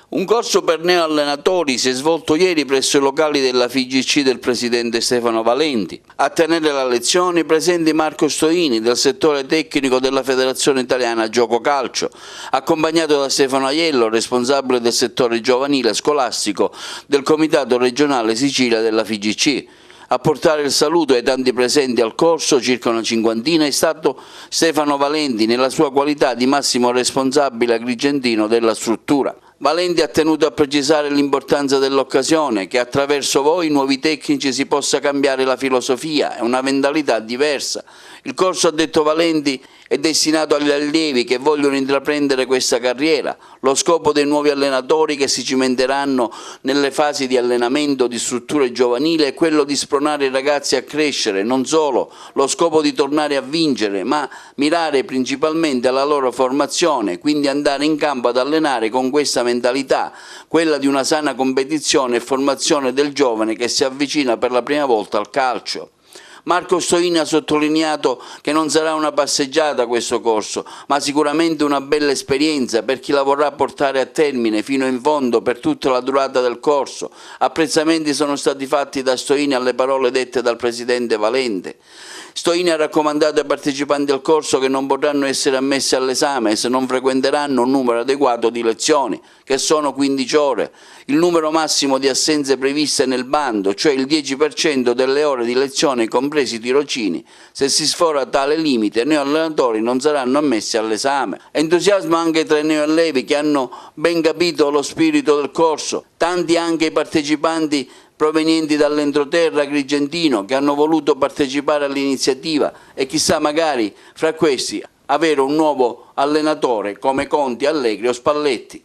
Un corso per neoallenatori si è svolto ieri presso i locali della FIGC del presidente Stefano Valenti. A tenere la lezione presenti Marco Stoini del settore tecnico della Federazione Italiana Gioco Calcio, accompagnato da Stefano Aiello, responsabile del settore giovanile scolastico del Comitato Regionale Sicilia della FIGC. A portare il saluto ai tanti presenti al corso, circa una cinquantina, è stato Stefano Valenti nella sua qualità di massimo responsabile agrigentino della struttura. Valenti ha tenuto a precisare l'importanza dell'occasione, che attraverso voi nuovi tecnici si possa cambiare la filosofia e una mentalità diversa. Il corso, ha detto Valenti, è destinato agli allievi che vogliono intraprendere questa carriera. Lo scopo dei nuovi allenatori che si cimenteranno nelle fasi di allenamento di strutture giovanili è quello di spronare i ragazzi a crescere, non solo lo scopo di tornare a vincere, ma mirare principalmente alla loro formazione, quindi andare in campo ad allenare con questa mentalità, quella di una sana competizione e formazione del giovane che si avvicina per la prima volta al calcio. Marco Stoini ha sottolineato che non sarà una passeggiata questo corso, ma sicuramente una bella esperienza per chi la vorrà portare a termine fino in fondo per tutta la durata del corso. Apprezzamenti sono stati fatti da Stoini alle parole dette dal presidente Valenti. Stoini ha raccomandato ai partecipanti al corso che non potranno essere ammessi all'esame se non frequenteranno un numero adeguato di lezioni, che sono 15 ore, il numero massimo di assenze previste nel bando, cioè il 10% delle ore di lezione compresi i tirocini. Se si sfora tale limite, i neoallenatori non saranno ammessi all'esame. Entusiasmo anche tra i neoallevi che hanno ben capito lo spirito del corso, tanti anche i partecipanti provenienti dall'entroterra agrigentino che hanno voluto partecipare all'iniziativa e chissà magari fra questi avere un nuovo allenatore come Conti, Allegri o Spalletti.